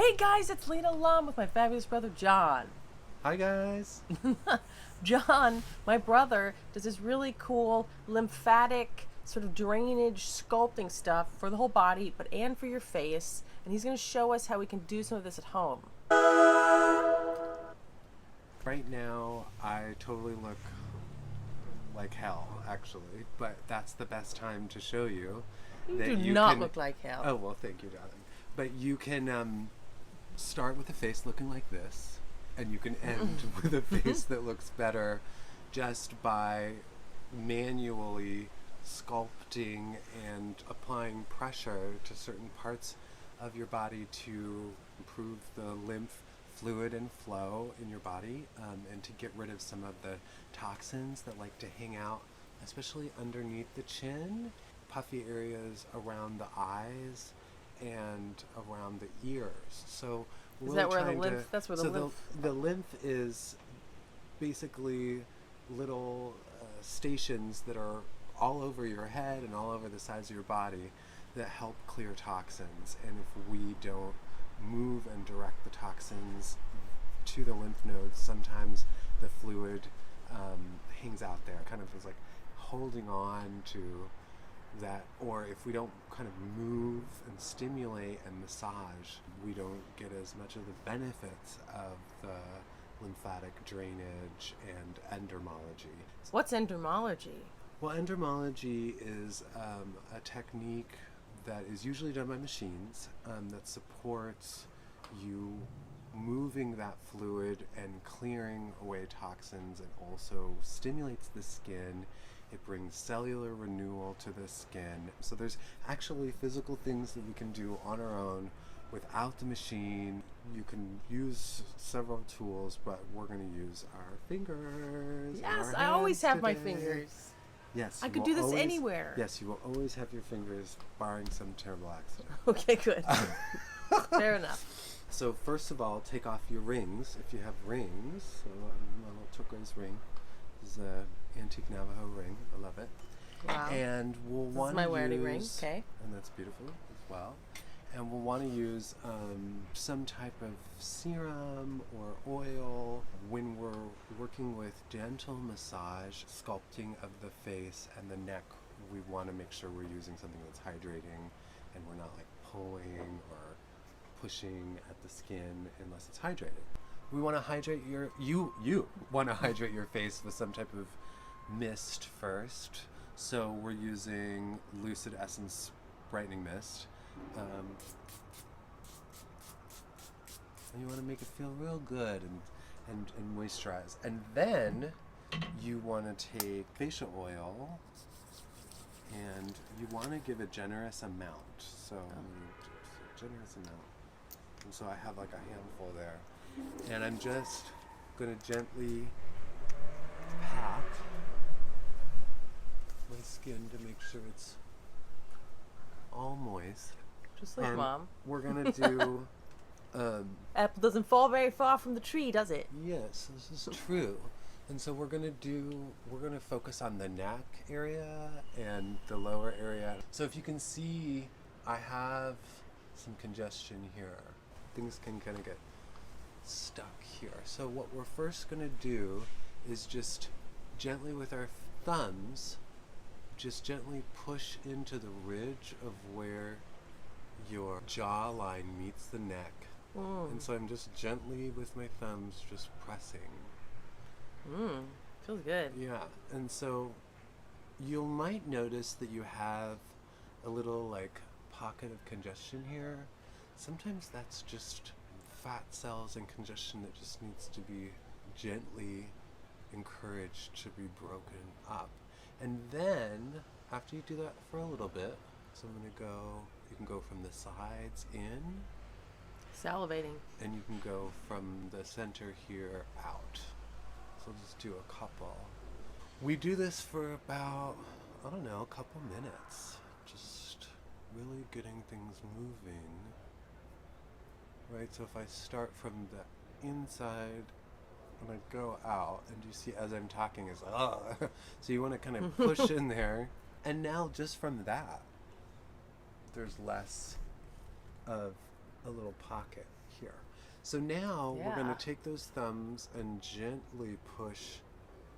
Hey guys, it's Lena Lum with my fabulous brother John. Hi guys. John, my brother, does this really cool lymphatic sort of drainage sculpting stuff for the whole body, and for your face. And he's going to show us how we can do some of this at home. Right now, I totally look like hell, actually, but that's the best time to show you You that do you not can... look like hell. Oh, well, thank you, darling. But you can start with a face looking like this, and you can end with a face that looks better just by manually sculpting and applying pressure to certain parts of your body to improve the lymph fluid and flow in your body, and to get rid of some of the toxins that like to hang out, especially underneath the chin, puffy areas around the eyes, and around the ears. So is that where the lymph? That's where the lymph. The lymph is basically little stations that are all over your head and all over the sides of your body that help clear toxins. And if we don't move and direct the toxins to the lymph nodes, sometimes the fluid hangs out there, kind of is like holding on to that. Or if we don't kind of move and stimulate and massage, we don't get as much of the benefits of the lymphatic drainage and endermology. What's endermology? Well, endermology is a technique that is usually done by machines that supports you moving that fluid and clearing away toxins, and also stimulates the skin. It brings cellular renewal to the skin. So there's actually physical things that we can do on our own without the machine. You can use several tools, but we're going to use our fingers. Yes, I always have my fingers. Yes, I could do this anywhere. Yes, you will always have your fingers, barring some terrible accident. Okay, good. Fair enough. So first of all, take off your rings, if you have rings. So my little turquoise ring. This is an antique Navajo ring. I love it. Wow. And we'll want to my use... wedding ring, okay. And that's beautiful as well. And we'll want to use some type of serum or oil when we're working with gentle massage, sculpting of the face and the neck. We want to make sure we're using something that's hydrating, and we're not like pulling or pushing at the skin unless it's hydrated. We want to hydrate you want to hydrate your face with some type of mist first. So we're using LUCID Essence Brightening Mist. And you want to make it feel real good and moisturize. And then you want to take facial oil, and you want to give a generous amount. So a generous amount. And so I have like a handful there. And I'm just going to gently pat my skin to make sure it's all moist. Just like Mom. We're going to do... apple doesn't fall very far from the tree, does it? Yes, this is true. And so we're going to focus on the neck area and the lower area. So if you can see, I have some congestion here. Things can kind of get stuck here. So what we're first going to do is just gently with our thumbs, just gently push into the ridge of where your jawline meets the neck. And so I'm just gently with my thumbs just pressing. Feels good. Yeah, and so you might notice that you have a little like pocket of congestion here. Sometimes that's just fat cells and congestion that just needs to be gently encouraged to be broken up. And then after you do that for a little bit, so I'm going to go, you can go from the sides in. Salivating. And you can go from the center here out. So I'll just do a couple. We do this for about, I don't know, a couple minutes. Just really getting things moving. Right, so if I start from the inside and I go out, and you see as I'm talking it's so you want to kind of push in there. And now just from that, there's less of a little pocket here. So now we're going Yeah. to take those thumbs and gently push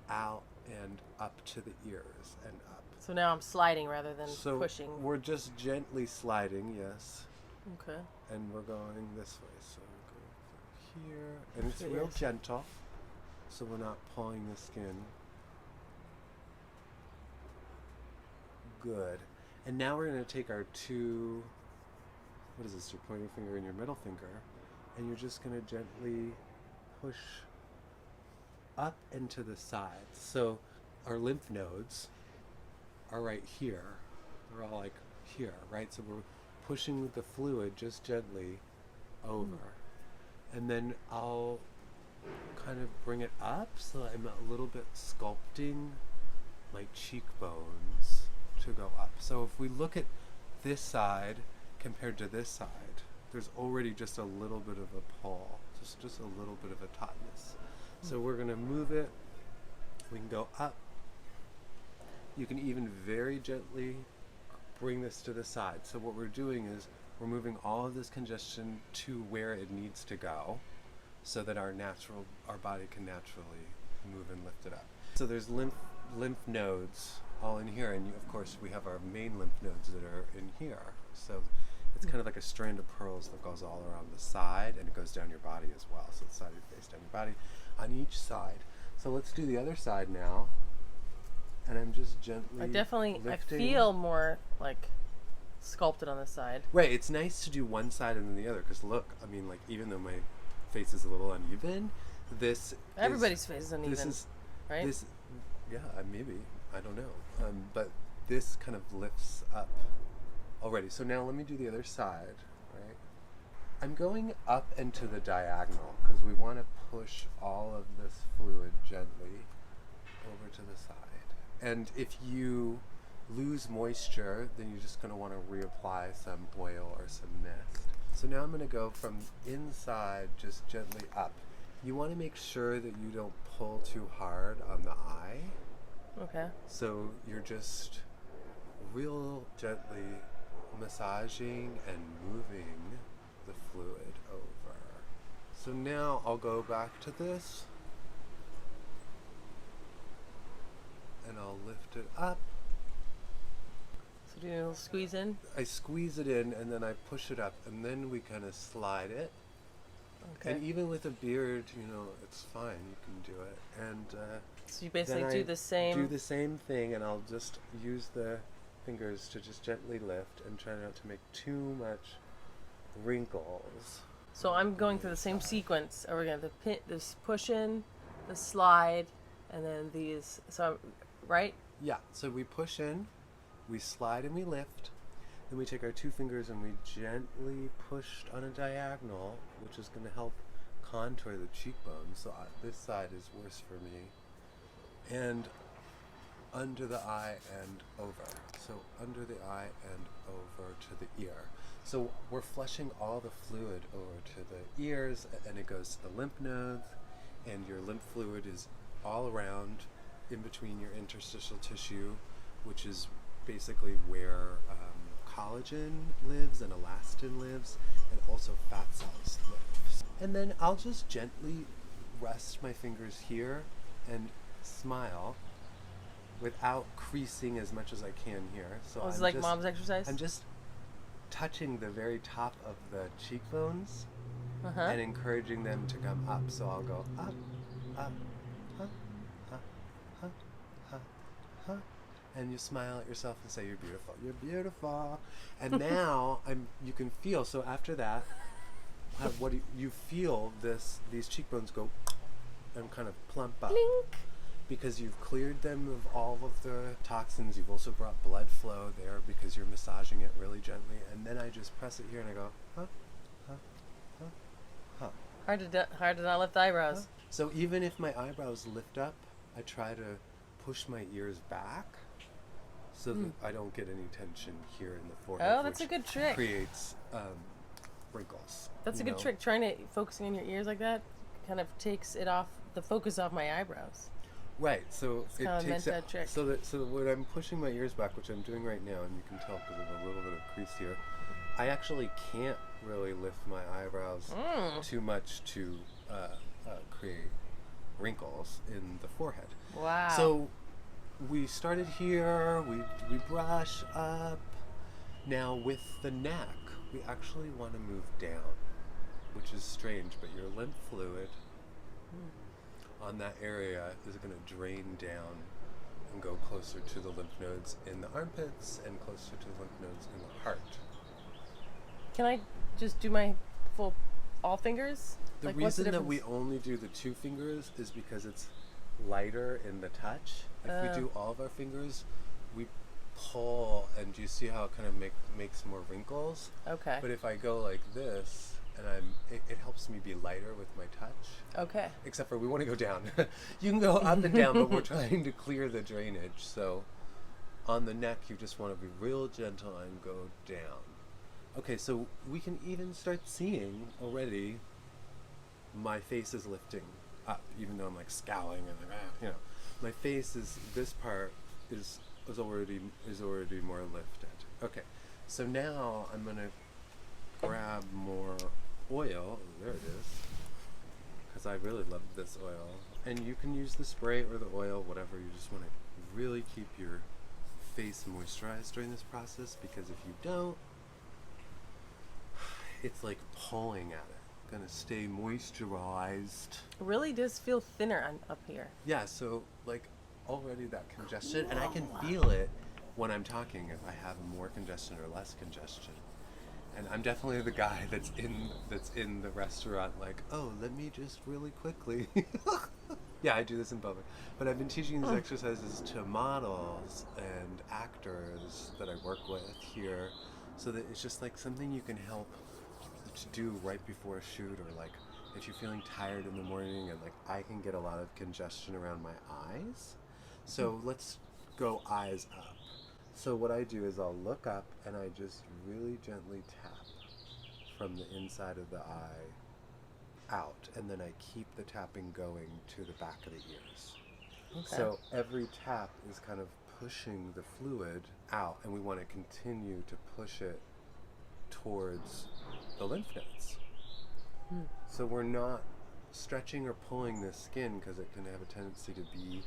out and up to the ears and up. So now I'm sliding rather than So pushing. we're just gently sliding, yes, Okay. and we're going this way. So we go through here, and it's It real is. gentle, so we're not pulling the skin. Good. And now we're going to take our two, what is this, your pointer finger and your middle finger, and you're just going to gently push up and to the sides. So our lymph nodes are right here. They're all like here, right? So we're pushing with the fluid just gently over. And then I'll kind of bring it up so I'm a little bit sculpting my cheekbones to go up. So if we look at this side compared to this side, there's already just a little bit of a pull, just a little bit of a tautness. So we're going to move it. We can go up. You can even very gently bring this to the side. So what we're doing is we're moving all of this congestion to where it needs to go so that our body can naturally move and lift it up. So there's lymph nodes all in here, and of course we have our main lymph nodes that are in here. So it's kind of like a strand of pearls that goes all around the side, and it goes down your body as well. So the side of your face, down your body, on each side. So let's do the other side now. And I'm just gently I lifting. feel more like sculpted on this side. Right, it's nice to do one side and then the other, because look, I mean, like, even though my face is a little uneven, Everybody's face is uneven, right? Yeah, maybe, I don't know, but this kind of lifts up already. So now let me do the other side, right? I'm going up and to the diagonal, because we want to push all of this fluid gently over to the side. And if you lose moisture, then you're just going to want to reapply some oil or some mist. So now I'm going to go from inside just gently up. You want to make sure that you don't pull too hard on the eye. Okay. So you're just real gently massaging and moving the fluid over. So now I'll go back to this and I'll lift it up. So do a little squeeze in. I squeeze it in and then I push it up, and then we kind of slide it. Okay. And even with a beard, it's fine. You can do it. And So you basically then do I the same. do the same thing, and I'll just use the fingers to just gently lift and try not to make too much wrinkles. So I'm going through the same sequence. We're going to this push in, the slide, and then these. So, right? Yeah, so we push in, we slide and we lift, then we take our two fingers and we gently push on a diagonal, which is going to help contour the cheekbones. So this side is worse for me. And under the eye and over. So under the eye and over to the ear. So we're flushing all the fluid over to the ears, and it goes to the lymph nodes, and your lymph fluid is all around in between your interstitial tissue, which is basically where collagen lives and elastin lives, and also fat cells live. And then I'll just gently rest my fingers here and smile without creasing as much as I can here. So Oh, it's I'm like just, mom's exercise? I'm just touching the very top of the cheekbones Uh-huh. and encouraging them to come up. So I'll go up, up, huh, huh, huh, huh, huh. And you smile at yourself and say, "You're beautiful. You're beautiful." And now you can feel. So after that, what do you feel? These cheekbones go and kind of plump up. Blink. Because you've cleared them of all of the toxins. You've also brought blood flow there because you're massaging it really gently. And then I just press it here and I go, huh, huh, huh, huh. Hard to not lift the eyebrows. Huh. So even if my eyebrows lift up, I try to push my ears back so that I don't get any tension here in the forehead. Oh, that's a which good trick. Creates wrinkles. That's a good trick. Focusing on your ears like that kind of takes the focus off my eyebrows. Right, so It's it kind of takes meant that trick. so when I'm pushing my ears back, which I'm doing right now, and you can tell because of a little bit of crease here, I actually can't really lift my eyebrows too much to create wrinkles in the forehead. Wow. So we started here, we brush up. Now with the neck, we actually want to move down, which is strange, but your lymph fluid on that area is going to drain down and go closer to the lymph nodes in the armpits and closer to the lymph nodes in the heart. Can I just do my full all fingers? The Like, what's reason that difference? we only do the 2 fingers is because it's lighter in the touch. If we do all of our fingers, we pull, and do you see how it kind of makes more wrinkles? Okay. But if I go like this, and it helps me be lighter with my touch. Okay. Except for we want to go down. You can go up and down, but we're trying to clear the drainage. So on the neck, you just want to be real gentle and go down. Okay, so we can even start seeing already my face is lifting up, even though I'm like scowling and like, you know, my face is, this part is already more lifted. Okay, so now I'm gonna grab more oil. There it is, because I really love this oil. And you can use the spray or the oil, whatever. You just want to really keep your face moisturized during this process, because if you don't, it's like pulling at it. Gonna stay moisturized. It really does feel thinner up here. Yeah, so like already that congestion, and I can feel it when I'm talking if I have more congestion or less congestion. And I'm definitely the guy that's in the restaurant like, oh, let me just really quickly. Yeah, I do this in public. But I've been teaching these exercises to models and actors that I work with here, so that it's just like something you can help to do right before a shoot, or like if you're feeling tired in the morning, and like I can get a lot of congestion around my eyes. So let's go eyes up. So what I do is I'll look up and I just really gently tap from the inside of the eye out, and then I keep the tapping going to the back of the ears. Okay. So every tap is kind of pushing the fluid out, and we want to continue to push it towards the lymph nodes. So we're not stretching or pulling the skin, because it can have a tendency to be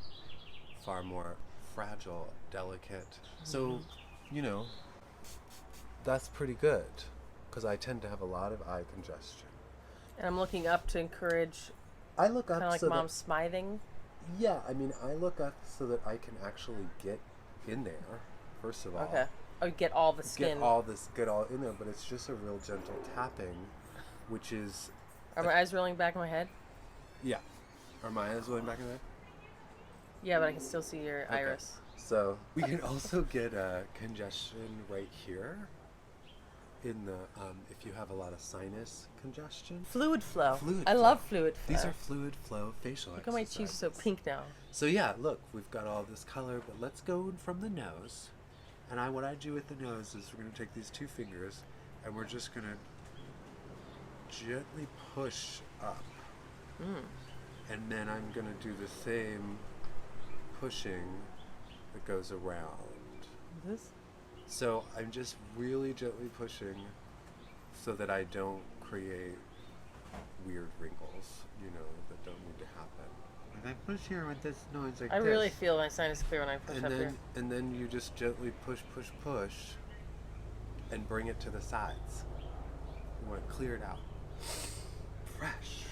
far more fragile, delicate. So, you know, that's pretty good, because I tend to have a lot of eye congestion. And I'm looking up to encourage, I look up kind of like so mom smithing. yeah, I mean, I look up so that I can actually get in there, first of all. Okay. Oh, get all the skin. Get all in there, but it's just a real gentle tapping, which is... Are my eyes rolling back in my head? Yeah. Are my eyes going back in there? Yeah, but I can still see your iris. So we can also get congestion right here in the, if you have a lot of sinus congestion. Fluid flow. Fluid I flow. love fluid flow. These are fluid flow facial Look how my cheeks are so exercises. pink now. So yeah, look, we've got all this color, but let's go from the nose. And what I do with the nose is we're going to take these 2 fingers, and we're just going to gently push up. And then I'm going to do the same pushing that goes around. This? So I'm just really gently pushing so that I don't create weird wrinkles, you know, that don't need to happen. And I push here with this noise like I this. really feel my sinus clear when I push up here. And then you just gently push, and bring it to the sides. You want to clear it out. Fresh.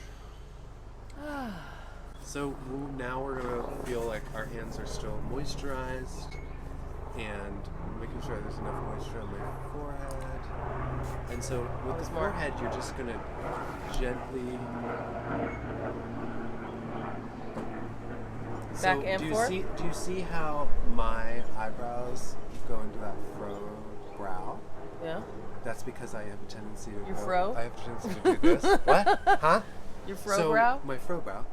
So now we're going to feel like our hands are still moisturized, and making sure there's enough moisture on my forehead. And so with the forehead, you're just going to gently... Back and forth? Do you see how my eyebrows go into that furrowed brow? Yeah. That's because I have a tendency to Your fro? I have a tendency to do this. What? Huh? Your fro So, brow? my fro brow.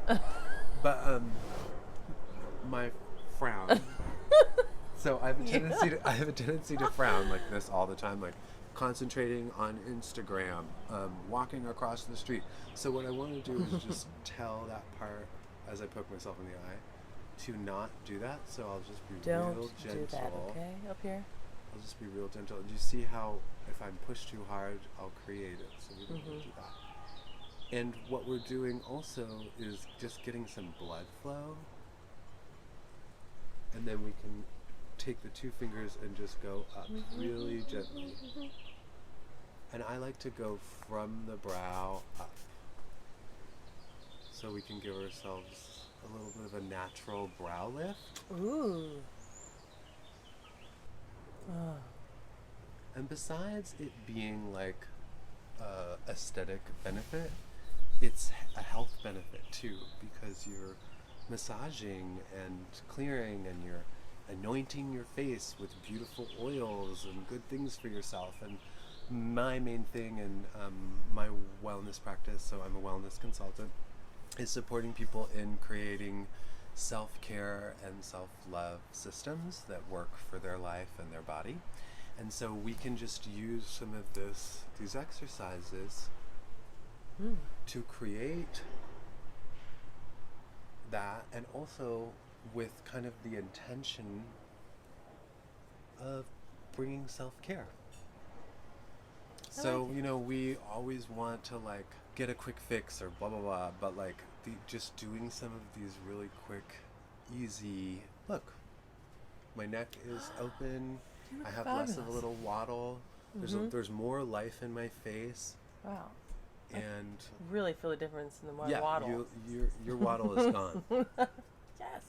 But my frown. So I have a tendency to frown like this all the time, like concentrating on Instagram, walking across the street. So what I want to do is just tell that part as I poke myself in the eye to not do that. So I'll just be real Don't gentle. do that, okay? Up here. I'll just be real gentle. And you see how if I'm pushed too hard, I'll create it. So we don't want to do that. And what we're doing also is just getting some blood flow. And then we can take the two fingers and just go up really gently. And I like to go from the brow up. So we can give ourselves a little bit of a natural brow lift. Ooh. Oh. And besides it being like aesthetic benefit, it's a health benefit too, because you're massaging and clearing and you're anointing your face with beautiful oils and good things for yourself. And my main thing in my wellness practice, so I'm a wellness consultant, is supporting people in creating self-care and self-love systems that work for their life and their body. And so we can just use some of these exercises to create that, and also with kind of the intention of bringing self-care. So, you know, we always want to like get a quick fix or blah, blah, blah, but like just doing some of these really quick, easy, look, my neck is open, I have less of a little waddle, there's more life in my face. Wow. And I really feel a difference in the waddle. Your waddle is gone. Yes.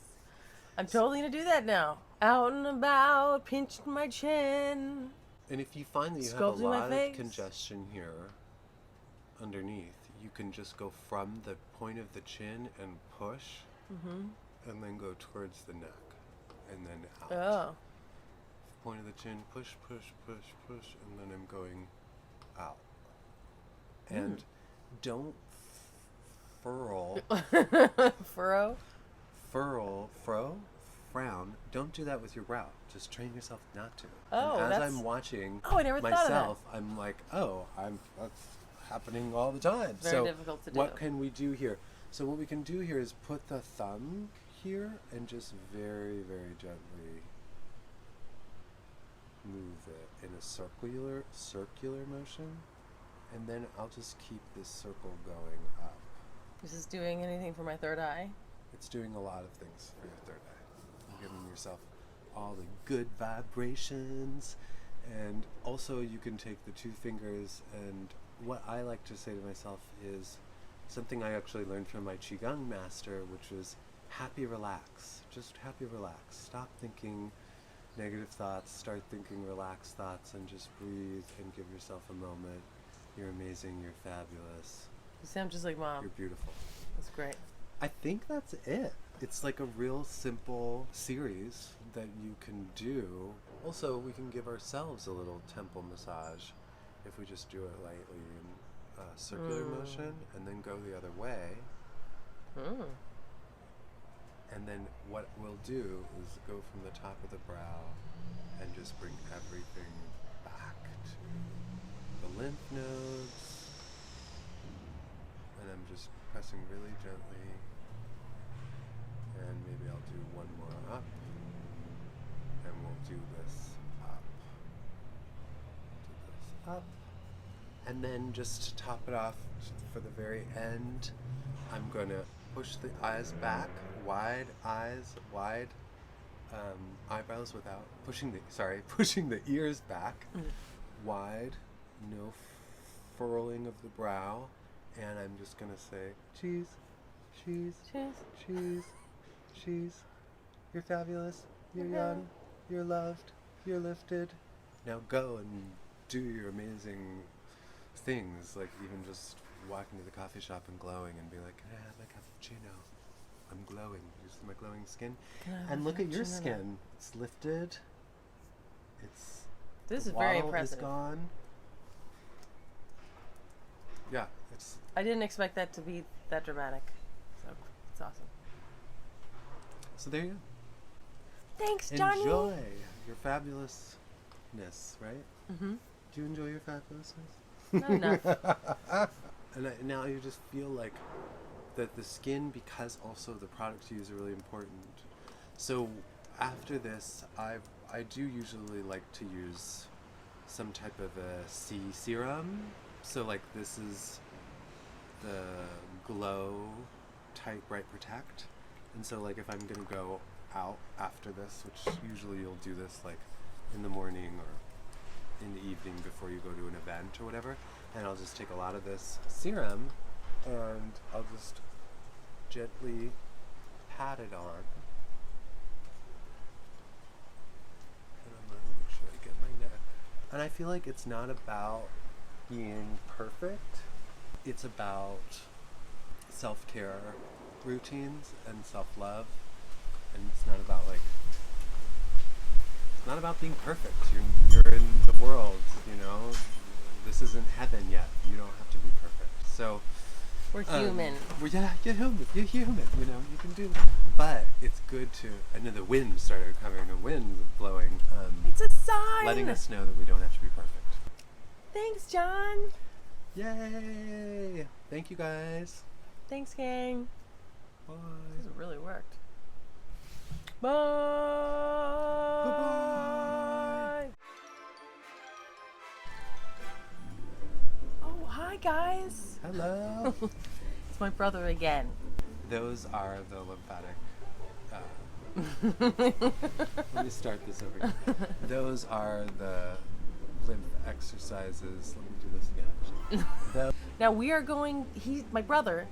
I'm totally going to do that now. Out and about, pinched my chin. And if you find that you have a lot of congestion here underneath, you can just go from the point of the chin and push, and then go towards the neck, and then out. Oh. Point of the chin, push, push, push, push, and then I'm going out. And don't furrow. Frown. Don't do that with your brow. Just train yourself not to. Oh, and as I'm watching I never myself, I'm like, that's happening all the time. Very difficult to do. What can we do here? So what we can do here is put the thumb here and just very, very gently move it in a circular motion. And then I'll just keep this circle going up. Is this doing anything for my third eye? It's doing a lot of things for your third eye. You're giving yourself all the good vibrations. And also you can take the two fingers, and what I like to say to myself is something I actually learned from my Qigong master, which was happy relax. Just happy relax. Stop thinking negative thoughts, start thinking relaxed thoughts, and just breathe and give yourself a moment. You're amazing, you're fabulous. You sound just like Mom. You're beautiful. That's great. I think that's it. It's like a real simple series that you can do. Also, we can give ourselves a little temple massage if we just do it lightly in circular motion and then go the other way. And then what we'll do is go from the top of the brow and just bring everything back to the lymph nodes. And I'm just pressing really gently. And maybe I'll do one more up. And we'll do this up. Do this up. And then just to top it off for the very end, I'm going to push the eyes back, wide eyes, wide eyebrows without pushing the ears back, wide, no furrowing of the brow, and I'm just gonna say, cheese, cheese, cheese, cheese, cheese. You're fabulous. You're young. You're loved. You're lifted. Now go and do your amazing things, like even just walk into the coffee shop and glowing and be like, can I have a cappuccino? I'm glowing. You see my glowing skin? And look at your skin. It's lifted. This is very impressive. It's gone. Yeah, I didn't expect that to be that dramatic. So it's awesome. So there you go. Thanks, Johnny. Enjoy your fabulousness, right? Do you enjoy your fabulousness? Not enough. And now you just feel like that the skin, because also the products you use are really important. So after this, I've I do usually like to use some type of a C serum. So like this is the Glow Tight Bright Protect. And so like if I'm gonna go out after this, which usually you'll do this like in the morning or in the evening before you go to an event or whatever, and I'll just take a lot of this serum and I'll just gently pat it on. And I'm gonna make sure I get my neck. And I feel like it's not about being perfect. It's about self-care routines and self-love. And it's not about like, it's not about being perfect. You're in the world, you know. This isn't heaven yet. You don't have to be perfect. So We're human. Yeah, you're human. You're human. You know, you can do. But it's good to. I know the wind started coming. The wind's blowing. It's a sign. Letting us know that we don't have to be perfect. Thanks, John. Yay! Thank you guys. Thanks, gang. Bye. This really worked. Bye. Goodbye. Oh, hi, guys. Hello. It's my brother again. Those are the lymphatic. Let me start this over again. Those are the lymph exercises. Let me do this again. Actually. Now we are going. My brother.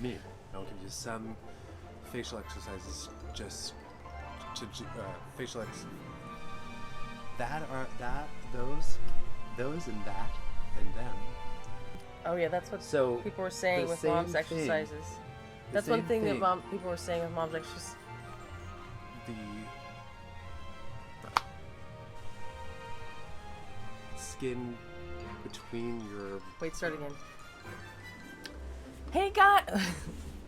Me. I'll give you some facial exercises. Just to facial ex. Those and that and them. Oh yeah, that's what So people were saying the with same mom's thing. exercises. The That's one same thing thing. that people were saying with mom's exercises. The skin between your. Wait, start again. Hey, guys.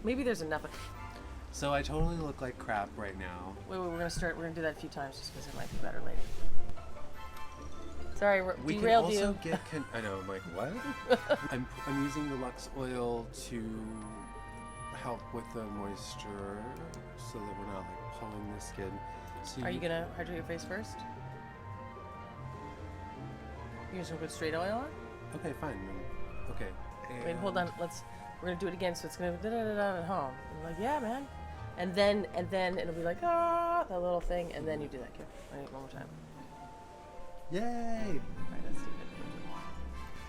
Maybe there's enough. So I totally look like crap right now. Wait, we're gonna start. We're gonna do that a few times just because it might be better later. Sorry, We can derailed also you. get. I know. I'm like, what? I'm using the LUX oil to help with the moisture, so that we're not like pulling the skin. So Are you gonna hydrate your face first? You just gonna put straight oil on? Okay, fine. Okay. Wait, hold on. We're gonna do it again. So it's gonna be da da da da at home. I'm like, yeah, man. And then it'll be like that little thing, and then you do that. Okay, wait, one more time. Yay! Alright, let's do it.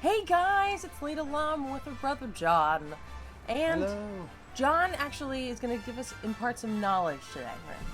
Hey guys, it's Lita Lum with her brother John, and Hello. John actually is gonna impart some knowledge today. Right?